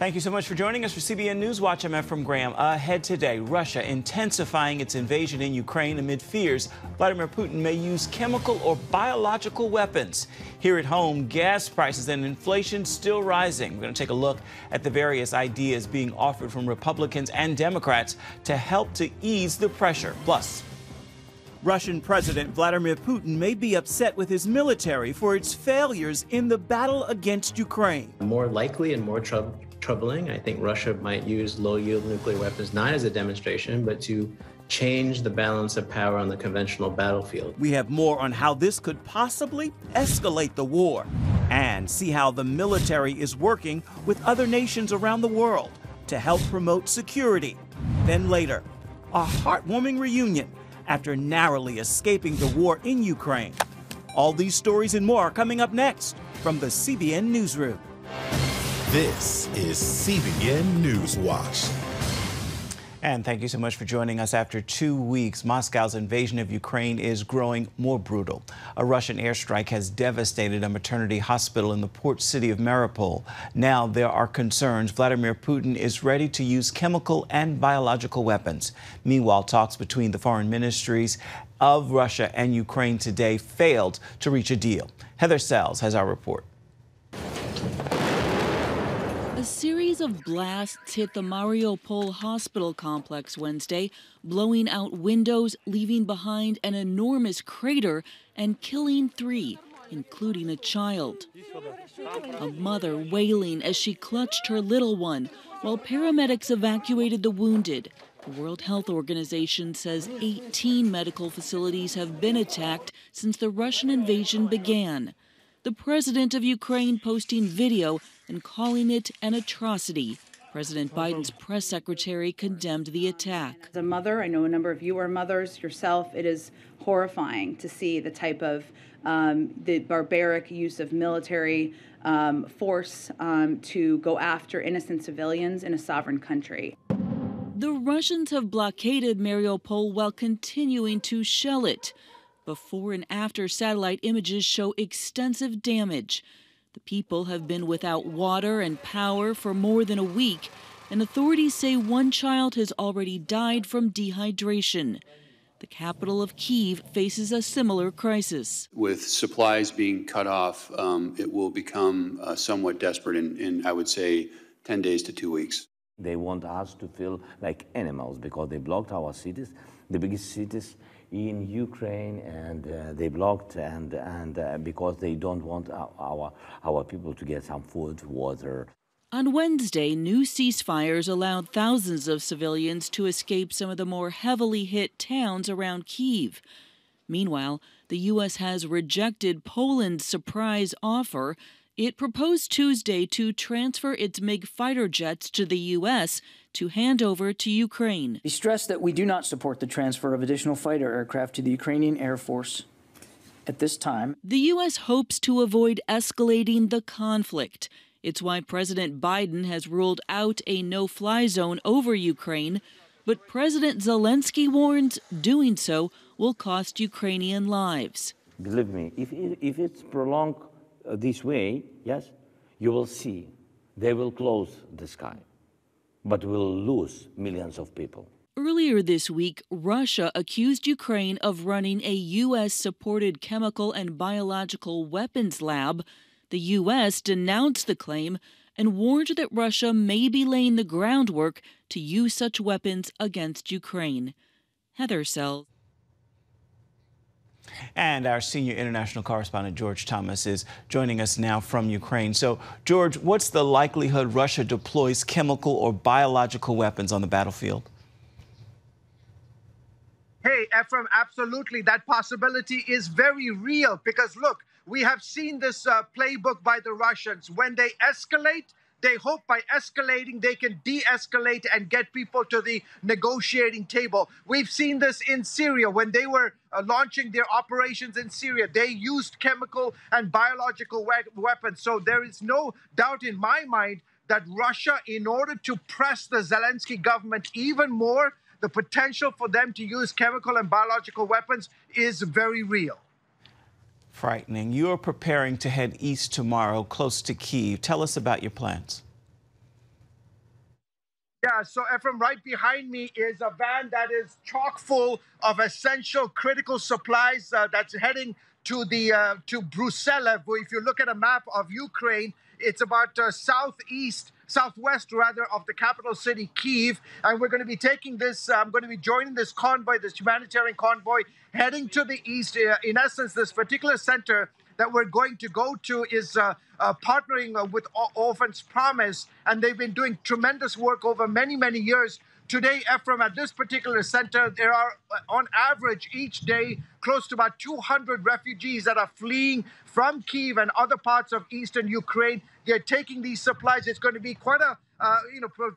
Thank you so much for joining us for CBN NewsWatch. I'm Ephraim Graham. Ahead today, Russia intensifying its invasion in Ukraine amid fears Vladimir Putin may use chemical or biological weapons. Here at home, gas prices and inflation still rising. We're going to take a look at the various ideas being offered from Republicans and Democrats to help to ease the pressure. Plus, Russian President Vladimir Putin may be upset with his military for its failures in the battle against Ukraine. More likely and more troubling, I think Russia might use low-yield nuclear weapons, not as a demonstration, but to change the balance of power on the conventional battlefield. We have more on how this could possibly escalate the war and see how the military is working with other nations around the world to help promote security. Then later, a heartwarming reunion after narrowly escaping the war in Ukraine. All these stories and more are coming up next from the CBN Newsroom. This is CBN NewsWatch. And thank you so much for joining us. After 2 weeks, Moscow's invasion of Ukraine is growing more brutal. A Russian airstrike has devastated a maternity hospital in the port city of Mariupol. Now there are concerns Vladimir Putin is ready to use chemical and biological weapons. Meanwhile, talks between the foreign ministries of Russia and Ukraine today failed to reach a deal. Heather Sells has our report. A series of blasts hit the Mariupol hospital complex Wednesday, blowing out windows, leaving behind an enormous crater and killing 3, including a child. A mother wailing as she clutched her little one while paramedics evacuated the wounded. The World Health Organization says 18 medical facilities have been attacked since the Russian invasion began. The president of Ukraine posting video and calling it an atrocity. President Biden's press secretary condemned the attack. As a mother, I know a number of you are mothers yourself. It is horrifying to see the type of the barbaric use of military force to go after innocent civilians in a sovereign country. The Russians have blockaded Mariupol while continuing to shell it. Before and after satellite images show extensive damage. The people have been without water and power for more than a week, and authorities say one child has already died from dehydration. The capital of Kyiv faces a similar crisis. With supplies being cut off, it will become somewhat desperate in, I would say, 10 days to 2 weeks. They want us to feel like animals because they blocked our cities, the biggest cities in Ukraine, and they blocked and because they don't want our people to get some food, water. On Wednesday, new ceasefires allowed thousands of civilians to escape some of the more heavily hit towns around Kyiv. Meanwhile, the U.S. has rejected Poland's surprise offer. It proposed Tuesday to transfer its MiG fighter jets to the U.S. to hand over to Ukraine. We stress that we do not support the transfer of additional fighter aircraft to the Ukrainian Air Force at this time. The U.S. hopes to avoid escalating the conflict. It's why President Biden has ruled out a no-fly zone over Ukraine, but President Zelensky warns doing so will cost Ukrainian lives. Believe me, if it's prolonged this way, yes, you will see they will close the sky, but we'll lose millions of people. Earlier this week, Russia accused Ukraine of running a U.S.-supported chemical and biological weapons lab. The U.S. denounced the claim and warned that Russia may be laying the groundwork to use such weapons against Ukraine. Heather Sells. And our senior international correspondent, George Thomas, is joining us now from Ukraine. So, George, what's the likelihood Russia deploys chemical or biological weapons on the battlefield? Hey, Ephraim, absolutely. That possibility is very real because, look, we have seen this playbook by the Russians. When they escalate, they hope by escalating, they can de-escalate and get people to the negotiating table. We've seen this in Syria. When they were launching their operations in Syria, they used chemical and biological weapons. So there is no doubt in my mind that Russia, in order to press the Zelensky government even more, the potential for them to use chemical and biological weapons is very real. Frightening. You are preparing to head east tomorrow, close to Kyiv. Tell us about your plans. Yeah, so Ephraim, right behind me is a van that is chock full of essential critical supplies that's heading to to Brussels. If you look at a map of Ukraine, it's about southwest rather, of the capital city, Kyiv. And we're going to be taking this, I'm going to be joining this convoy, this humanitarian convoy, heading to the east. In essence, this particular center that we're going to go to is partnering with Orphans Promise, and they've been doing tremendous work over many, many years. Today, Ephraim, at this particular center, there are, on average, each day, close to about 200 refugees that are fleeing from Kyiv and other parts of eastern Ukraine. They're taking these supplies. It's going to be quite a,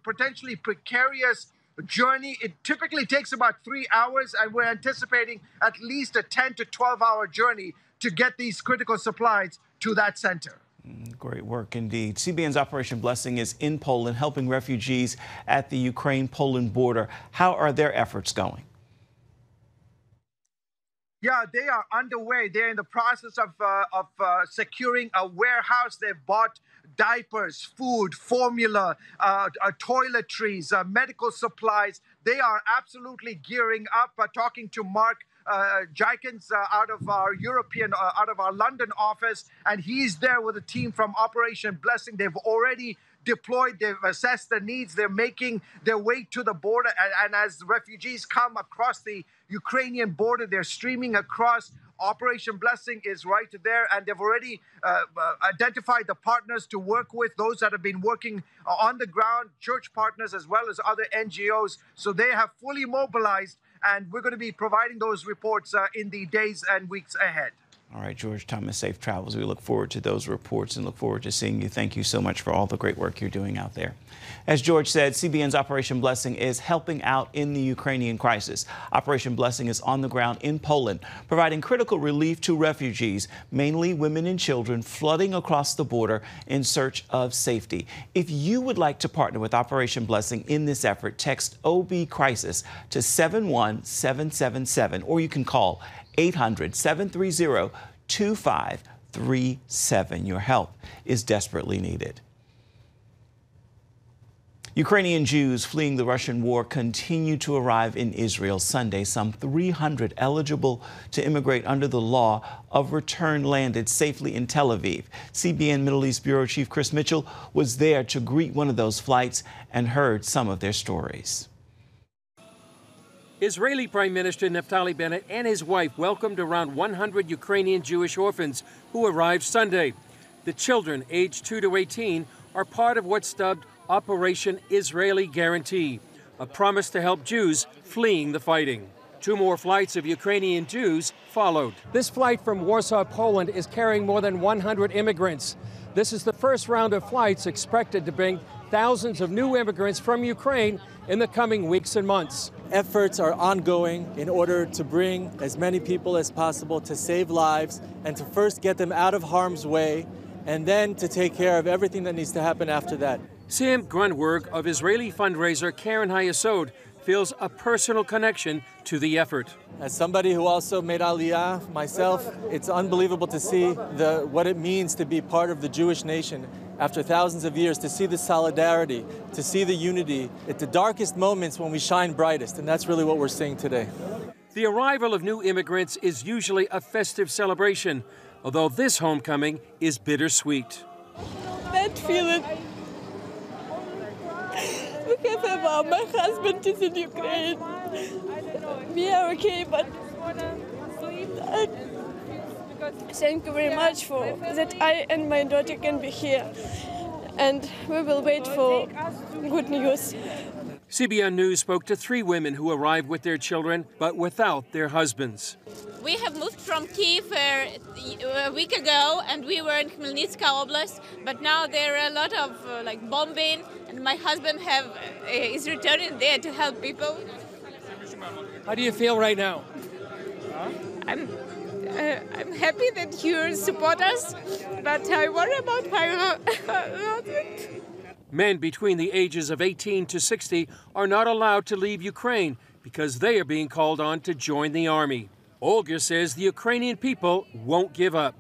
potentially precarious journey. It typically takes about 3 hours, and we're anticipating at least a 10 to 12-hour journey to get these critical supplies to that center. Great work indeed. CBN's Operation Blessing is in Poland, helping refugees at the Ukraine-Poland border. How are their efforts going? Yeah, they are underway. They're in the process of securing a warehouse. They've bought diapers, food, formula, toiletries, medical supplies. They are absolutely gearing up. Talking to Mark Jenkins out of our London office, and he's there with a team from Operation Blessing. They've already deployed, they've assessed the needs, they're making their way to the border, and as refugees come across the Ukrainian border, they're streaming across. Operation Blessing is right there, and they've already identified the partners to work with, those that have been working on the ground, church partners as well as other NGOs. So they have fully mobilized, and we're going to be providing those reports in the days and weeks ahead. All right, George Thomas, safe travels. We look forward to those reports and look forward to seeing you. Thank you so much for all the great work you're doing out there. As George said, CBN's Operation Blessing is helping out in the Ukrainian crisis. Operation Blessing is on the ground in Poland, providing critical relief to refugees, mainly women and children, flooding across the border in search of safety. If you would like to partner with Operation Blessing in this effort, text OB Crisis to 71777, or you can call 800-730-2537. Your help is desperately needed. Ukrainian Jews fleeing the Russian war continue to arrive in Israel Sunday. Some 300 eligible to immigrate under the law of return landed safely in Tel Aviv. CBN Middle East Bureau Chief Chris Mitchell was there to greet one of those flights and heard some of their stories. Israeli Prime Minister Naftali Bennett and his wife welcomed around 100 Ukrainian Jewish orphans who arrived Sunday. The children, aged 2 to 18, are part of what's dubbed Operation Israeli Guarantee, a promise to help Jews fleeing the fighting. 2 more flights of Ukrainian Jews followed. This flight from Warsaw, Poland is carrying more than 100 immigrants. This is the first round of flights expected to bring thousands of new immigrants from Ukraine in the coming weeks and months. Efforts are ongoing in order to bring as many people as possible, to save lives and to first get them out of harm's way, and then to take care of everything that needs to happen after that. Sam Grunberg of Israeli fundraiser Karen Hayesod feels a personal connection to the effort. As somebody who also made Aliyah myself, it's unbelievable to see what it means to be part of the Jewish nation after thousands of years, to see the solidarity, to see the unity at the darkest moments when we shine brightest, and that's really what we're seeing today. The arrival of new immigrants is usually a festive celebration, although this homecoming is bittersweet. That feeling. We have a mom. My husband is in Ukraine. We are okay, but thank you very much for that I and my daughter can be here. And we will wait for good news. CBN News spoke to 3 women who arrived with their children, but without their husbands. We have moved from Kyiv a week ago, and we were in Khmelnytska Oblast, but now there are a lot of bombing, and my husband is returning there to help people. How do you feel right now? I'm happy that you support us, but I worry about my husband. Men between the ages of 18 to 60 are not allowed to leave Ukraine because they are being called on to join the army. Olga says the Ukrainian people won't give up.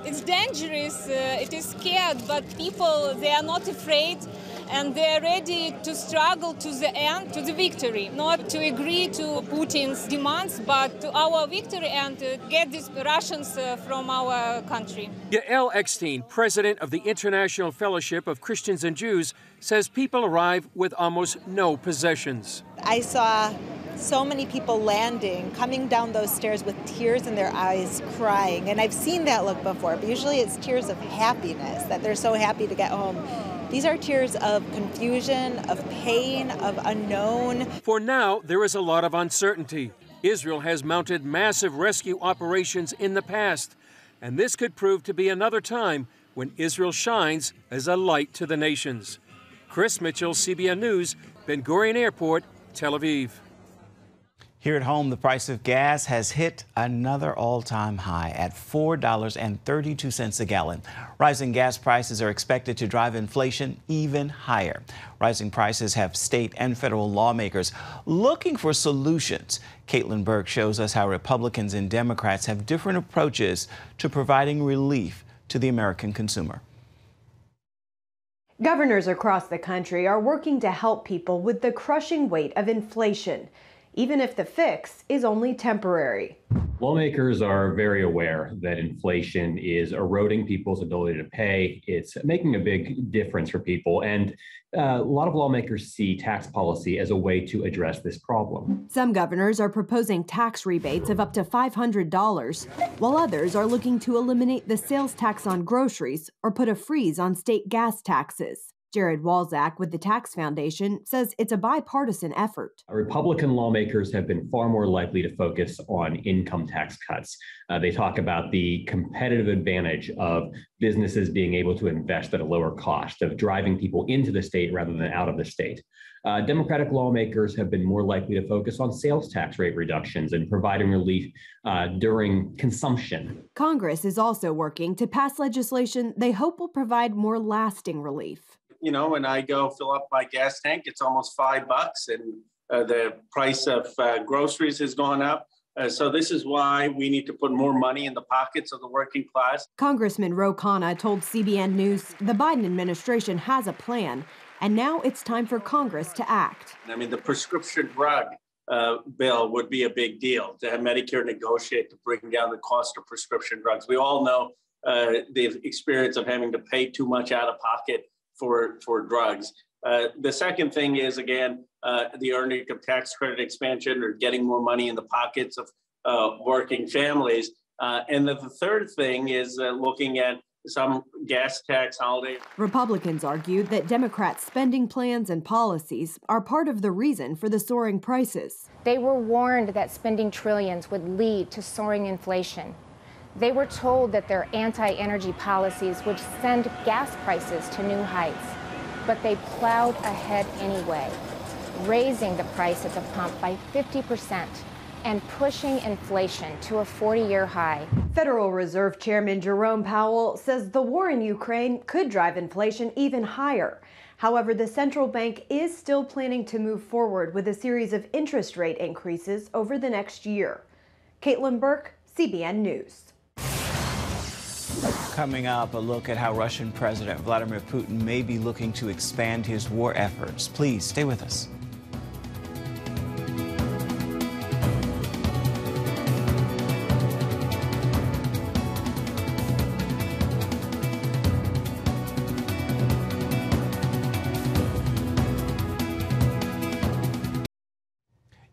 It's dangerous, it is scared, but people, they are not afraid. and they're ready to struggle to the end, to the victory, not to agree to Putin's demands, but to our victory and to get these Russians from our country. Yael Eckstein, president of the International Fellowship of Christians and Jews, says people arrive with almost no possessions. I saw so many people landing, coming down those stairs with tears in their eyes, crying. And I've seen that look before, but usually it's tears of happiness, that they're so happy to get home. These are tears of confusion, of pain, of unknown. For now, there is a lot of uncertainty. Israel has mounted massive rescue operations in the past, and this could prove to be another time when Israel shines as a light to the nations. Chris Mitchell, CBN News, Ben Gurion Airport, Tel Aviv. Here at home, the price of gas has hit another all-time high at $4.32 a gallon. Rising gas prices are expected to drive inflation even higher. Rising prices have state and federal lawmakers looking for solutions. Caitlin Burke shows us how Republicans and Democrats have different approaches to providing relief to the American consumer. Governors across the country are working to help people with the crushing weight of inflation, even if the fix is only temporary. Lawmakers are very aware that inflation is eroding people's ability to pay. It's making a big difference for people. And a lot of lawmakers see tax policy as a way to address this problem. Some governors are proposing tax rebates of up to $500, while others are looking to eliminate the sales tax on groceries or put a freeze on state gas taxes. Jared Walczak with the Tax Foundation says it's a bipartisan effort. Republican lawmakers have been far more likely to focus on income tax cuts. They talk about the competitive advantage of businesses being able to invest at a lower cost, of driving people into the state rather than out of the state. Democratic lawmakers have been more likely to focus on sales tax rate reductions and providing relief during consumption. Congress is also working to pass legislation they hope will provide more lasting relief. You know, when I go fill up my gas tank, it's almost $5, and the price of groceries has gone up. So this is why we need to put more money in the pockets of the working class. Congressman Ro Khanna told CBN News the Biden administration has a plan, and now it's time for Congress to act. I mean, the prescription drug bill would be a big deal, to have Medicare negotiate to bring down the cost of prescription drugs. We all know the experience of having to pay too much out of pocket for drugs. The second thing is, again, the earned income tax credit expansion, or getting more money in the pockets of working families. And the third thing is looking at some gas tax holiday. Republicans argue that Democrats' spending plans and policies are part of the reason for the soaring prices. They were warned that spending trillions would lead to soaring inflation. They were told that their anti-energy policies would send gas prices to new heights, but they plowed ahead anyway, raising the price at the pump by 50% and pushing inflation to a 40-year high. Federal Reserve Chairman Jerome Powell says the war in Ukraine could drive inflation even higher. However, the central bank is still planning to move forward with a series of interest rate increases over the next year. Caitlin Burke, CBN News. Coming up, a look at how Russian President Vladimir Putin may be looking to expand his war efforts. Please stay with us.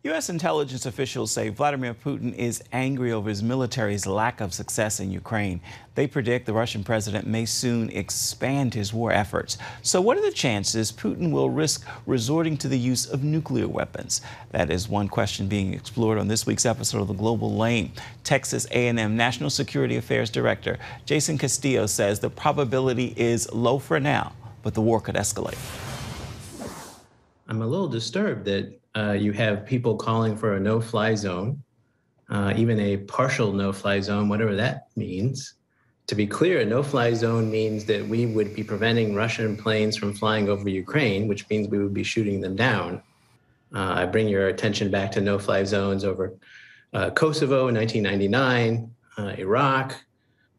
U.S. intelligence officials say Vladimir Putin is angry over his military's lack of success in Ukraine. They predict the Russian president may soon expand his war efforts. So what are the chances Putin will risk resorting to the use of nuclear weapons? That is one question being explored on this week's episode of The Global Lane. Texas A&M National Security Affairs Director Jason Castillo says the probability is low for now, but the war could escalate. I'm a little disturbed that you have people calling for a no-fly zone, even a partial no-fly zone, whatever that means. To be clear, a no-fly zone means that we would be preventing Russian planes from flying over Ukraine, which means we would be shooting them down. I bring your attention back to no-fly zones over Kosovo in 1999, Iraq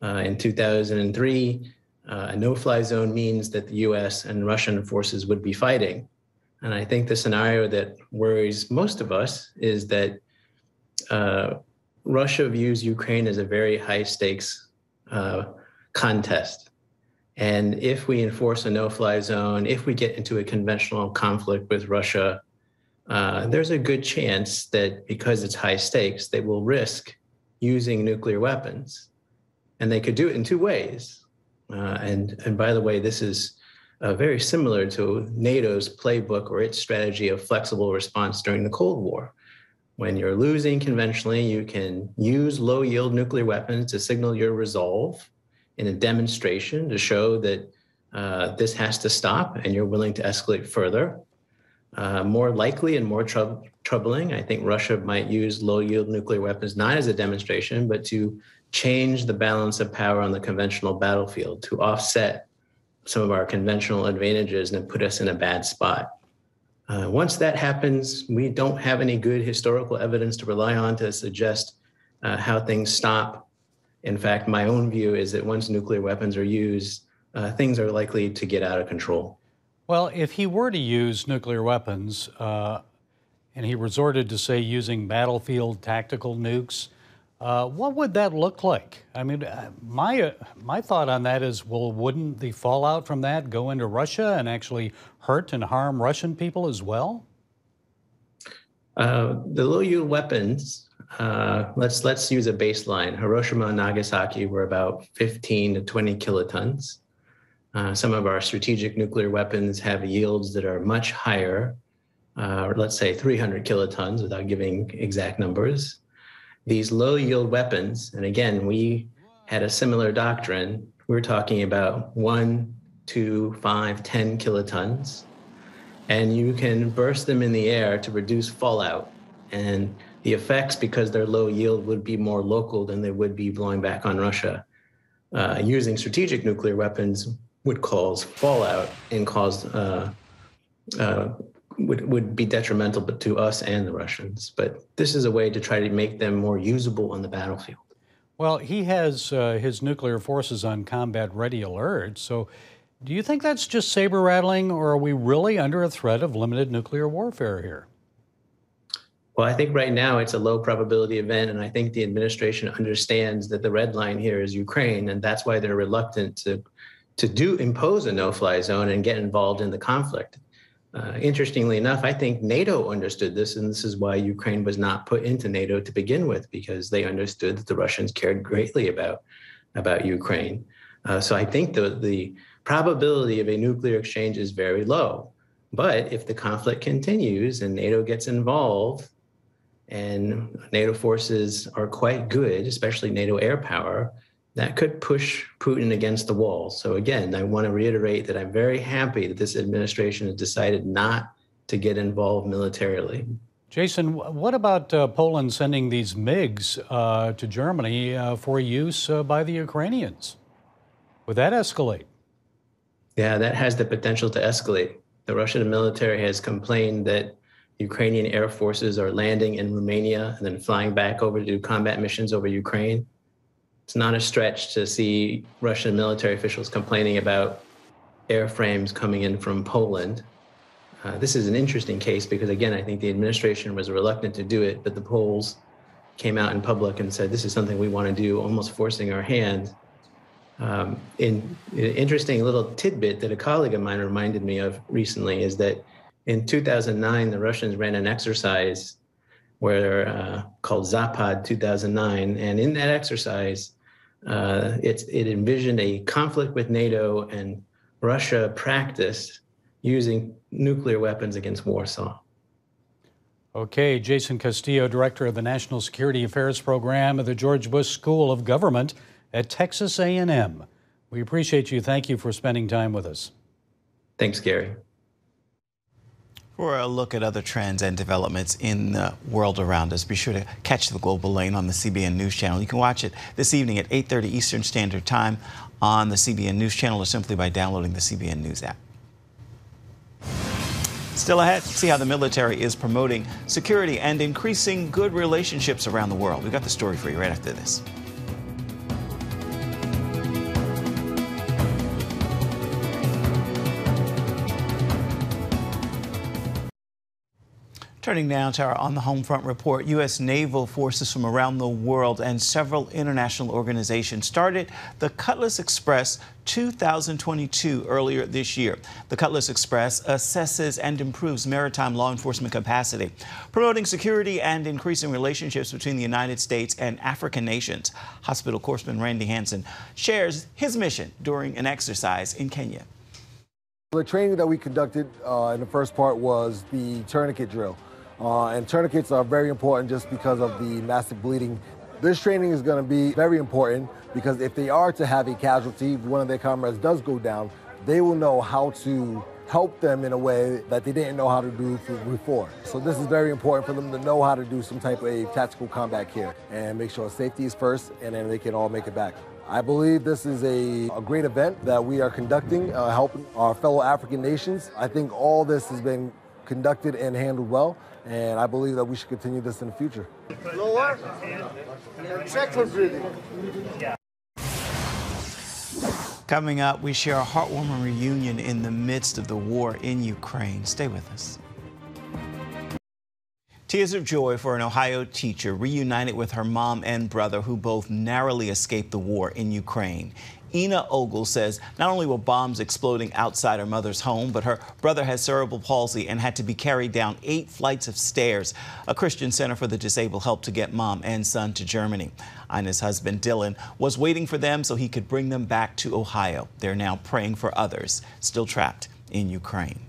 in 2003, A no-fly zone means that the U.S. and Russian forces would be fighting. And I think the scenario that worries most of us is that Russia views Ukraine as a very high-stakes contest. And if we enforce a no-fly zone, if we get into a conventional conflict with Russia, there's a good chance that because it's high stakes, they will risk using nuclear weapons. And they could do it in two ways. And by the way, this is very similar to NATO's playbook or its strategy of flexible response during the Cold War. When you're losing conventionally, you can use low-yield nuclear weapons to signal your resolve in a demonstration to show that this has to stop and you're willing to escalate further. More likely and more troubling, I think Russia might use low-yield nuclear weapons not as a demonstration, but to change the balance of power on the conventional battlefield, to offset some of our conventional advantages and put us in a bad spot. Once that happens, we don't have any good historical evidence to rely on to suggest how things stop. In fact, my own view is that once nuclear weapons are used, things are likely to get out of control. Well, if he were to use nuclear weapons, and he resorted to, say, using battlefield tactical nukes, what would that look like? I mean, my thought on that is, well, wouldn't the fallout from that go into Russia and actually hurt and harm Russian people as well? The low-yield weapons, let's use a baseline. Hiroshima and Nagasaki were about 15 to 20 kilotons. Some of our strategic nuclear weapons have yields that are much higher, let's say 300 kilotons without giving exact numbers. These low-yield weapons, and again, we had a similar doctrine. We're talking about 1, 2, 5, 10 kilotons, and you can burst them in the air to reduce fallout. And the effects, because they're low yield, would be more local than they would be blowing back on Russia. Using strategic nuclear weapons would cause fallout and would be detrimental to us and the Russians. But this is a way to try to make them more usable on the battlefield. Well, he has his nuclear forces on combat-ready alert, so do you think that's just saber-rattling, or are we really under a threat of limited nuclear warfare here? Well, I think right now it's a low probability event, and I think the administration understands that the red line here is Ukraine, and that's why they're reluctant to impose a no-fly zone and get involved in the conflict. Interestingly enough, I think NATO understood this, and this is why Ukraine was not put into NATO to begin with, because they understood that the Russians cared greatly about Ukraine. So I think the probability of a nuclear exchange is very low. But if the conflict continues and NATO gets involved, and NATO forces are quite good, especially NATO air power, that could push Putin against the wall. So again, I want to reiterate that I'm very happy that this administration has decided not to get involved militarily. Jason, what about Poland sending these MiGs to Germany for use by the Ukrainians? Would that escalate? Yeah, that has the potential to escalate. The Russian military has complained that Ukrainian air forces are landing in Romania and then flying back over to do combat missions over Ukraine. It's not a stretch to see Russian military officials complaining about airframes coming in from Poland. This is an interesting case because, again, I think the administration was reluctant to do it, but the Poles came out in public and said, this is something we want to do, almost forcing our hand. An interesting little tidbit that a colleague of mine reminded me of recently is that in 2009, the Russians ran an exercise called Zapad 2009. And in that exercise, it envisioned a conflict with NATO, and Russia practiced using nuclear weapons against Warsaw. Okay, Jason Castillo, Director of the National Security Affairs Program at the George Bush School of Government at Texas A&M. We appreciate you. Thank you for spending time with us. Thanks, Gary. For a look at other trends and developments in the world around us, be sure to catch the Global Lane on the CBN News Channel. You can watch it this evening at 8:30 Eastern Standard Time on the CBN News Channel, or simply by downloading the CBN News app. Still ahead, see how the military is promoting security and increasing good relationships around the world. We've got the story for you right after this. Turning now to our On the Home Front report, U.S. naval forces from around the world and several international organizations started the Cutlass Express 2022 earlier this year. The Cutlass Express assesses and improves maritime law enforcement capacity, promoting security and increasing relationships between the United States and African nations. Hospital correspondent Randy Hansen shares his mission during an exercise in Kenya. The training that we conducted in the first part was the tourniquet drill. And tourniquets are very important just because of the massive bleeding. This training is going to be very important because if they are to have a casualty, if one of their comrades does go down, they will know how to help them in a way that they didn't know how to do before. So this is very important for them to know how to do some type of tactical combat care and make sure safety is first, and then they can all make it back. I believe this is a great event that we are conducting, helping our fellow African nations. I think all this has been conducted and handled well, and I believe that we should continue this in the future. Lower. Check for breathing. Coming up, we share a heartwarming reunion in the midst of the war in Ukraine. Stay with us. Tears of joy for an Ohio teacher reunited with her mom and brother who both narrowly escaped the war in Ukraine. Ina Ogle says not only were bombs exploding outside her mother's home, but her brother has cerebral palsy and had to be carried down 8 flights of stairs. A Christian Center for the Disabled helped to get mom and son to Germany. Ina's husband, Dylan, was waiting for them so he could bring them back to Ohio. They're now praying for others still trapped in Ukraine.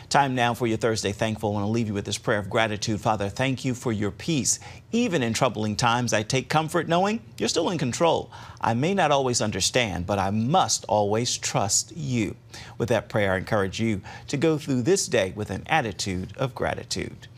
Time now for your Thursday Thankful. I want to leave you with this prayer of gratitude. Father, thank you for your peace. Even in troubling times, I take comfort knowing you're still in control. I may not always understand, but I must always trust you. With that prayer, I encourage you to go through this day with an attitude of gratitude.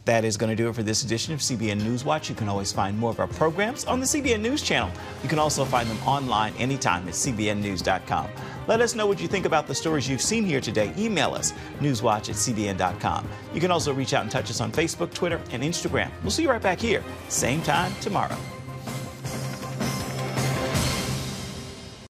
That is going to do it for this edition of CBN NewsWatch. You can always find more of our programs on the CBN News Channel. You can also find them online anytime at cbnnews.com. Let us know what you think about the stories you've seen here today. Email us, newswatch@cbn.com. You can also reach out and touch us on Facebook, Twitter, and Instagram. We'll see you right back here, same time tomorrow.